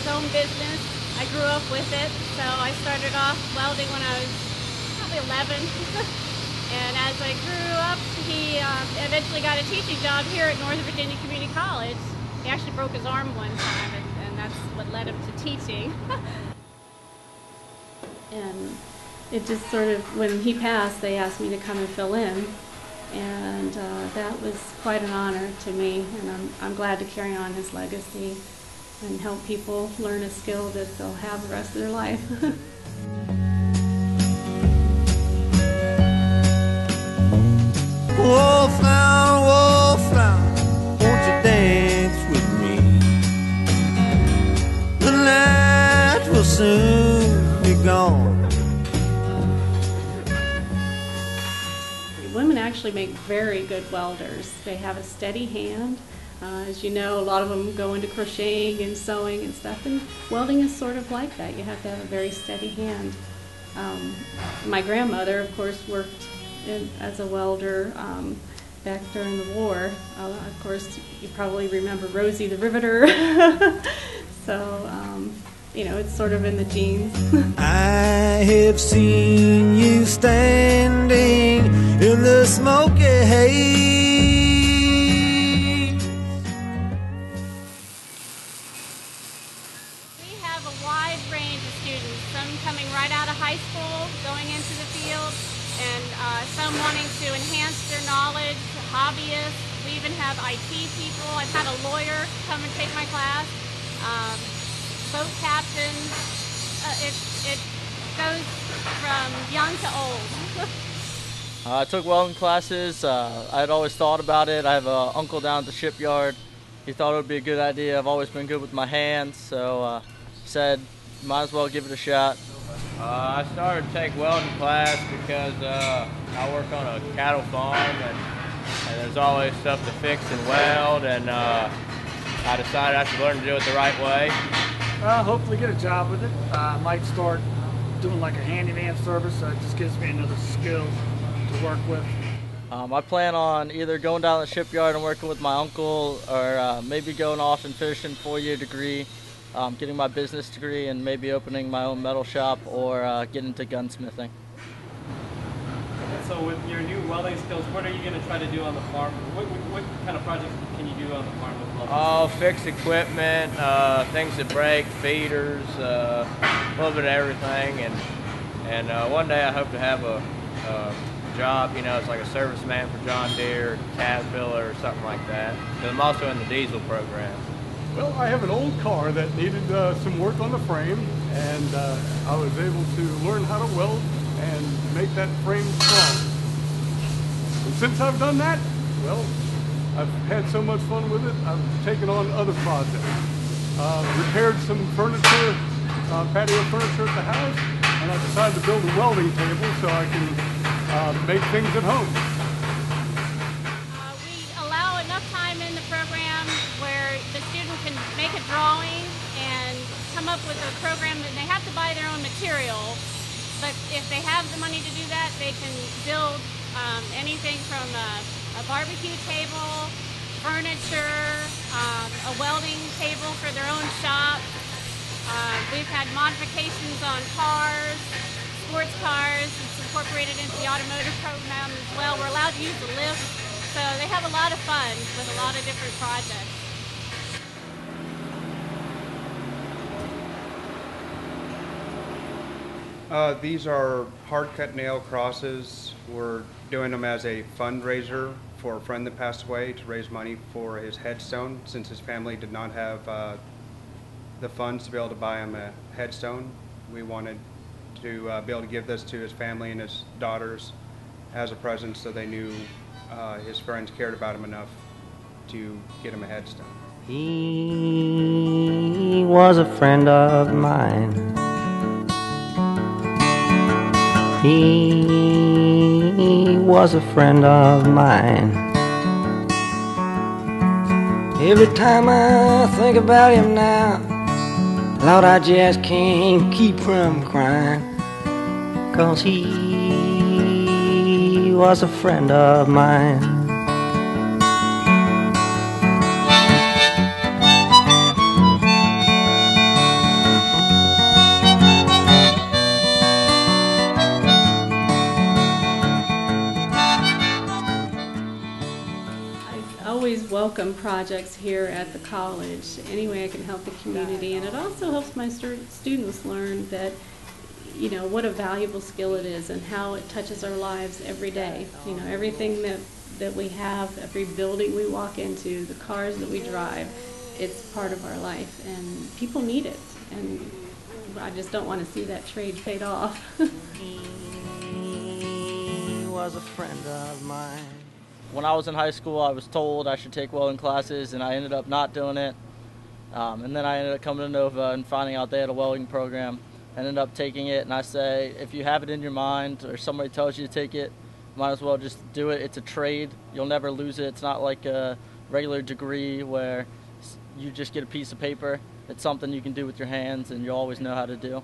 own business. I grew up with it, so I started off welding when I was probably 11. And as I grew up, he eventually got a teaching job here at Northern Virginia Community College. He actually broke his arm one time, and that's what led him to teaching. And it just sort of, when he passed, they asked me to come and fill in. And that was quite an honor to me, and I'm glad to carry on his legacy and help people learn a skill that they'll have the rest of their life. Wallflower, won't you dance with me? The night will soon be gone. Women actually make very good welders. They have a steady hand. As you know, a lot of them go into crocheting and sewing and stuff, and welding is sort of like that. You have to have a very steady hand. My grandmother, of course, worked as a welder back during the war. Of course, you probably remember Rosie the Riveter. So, you know, it's sort of in the genes. I have seen you standing in the smoky haze. We have a wide range of students, some coming right out of high school, going into the field, and some wanting to enhance their knowledge, hobbyists. We even have IT people. I've had a lawyer come and take my class, boat captains. It goes from young to old. I took welding classes. I'd always thought about it. I have an uncle down at the shipyard. He thought it would be a good idea. I've always been good with my hands, so said might as well give it a shot. I started to take welding class because I work on a cattle farm, and there's always stuff to fix and weld, and I decided I should learn to do it the right way. Hopefully get a job with it. I might start doing like a handyman service. It just gives me another skill to work with. I plan on either going down to the shipyard and working with my uncle, or maybe going off and finishing a 4-year degree, getting my business degree, and maybe opening my own metal shop, or get into gunsmithing. So with your new welding skills, what are you going to try to do on the farm? What kind of projects can you do on the farm with welding? Oh, fix equipment, things that break, feeders, a little bit of everything, and one day I hope to have a job, you know, it's like a serviceman for John Deere, Caterpillar, or something like that. Because I'm also in the diesel program. Well, I have an old car that needed some work on the frame, and I was able to learn how to weld and make that frame strong. And since I've done that, well, I've had so much fun with it, I've taken on other projects. Repaired some furniture, patio furniture at the house, and I decided to build a welding table so I can make things at home. We allow enough time in the program where the student can make a drawing and come up with a program, and they have to buy their own material. But if they have the money to do that, they can build anything from a barbecue table, furniture, a welding table for their own shop. We've had modifications on cars, sports cars. It's incorporated into the automotive program as well. We're allowed to use the lift, so they have a lot of fun with a lot of different projects. These are hard-cut nail crosses. We're doing them as a fundraiser for a friend that passed away to raise money for his headstone, since his family did not have the funds to be able to buy him a headstone. We wanted to be able to give this to his family and his daughters as a present, so they knew his friends cared about him enough to get him a headstone. He was a friend of mine. He was a friend of mine. Every time I think about him now, Lord, I just can't keep from crying, 'cause he was a friend of mine. welcome projects here at the college. Any way I can help the community, and it also helps my students learn that, you know, what a valuable skill it is and how it touches our lives every day. You know, everything that we have, every building we walk into, the cars that we drive, it's part of our life, and people need it. And I just don't want to see that trade fade off. He was a friend of mine. When I was in high school, I was told I should take welding classes, and I ended up not doing it. And then I ended up coming to Nova and finding out they had a welding program. I ended up taking it, and I say, if you have it in your mind or somebody tells you to take it, might as well just do it. It's a trade. You'll never lose it. It's not like a regular degree where you just get a piece of paper. It's something you can do with your hands, and you always know how to do.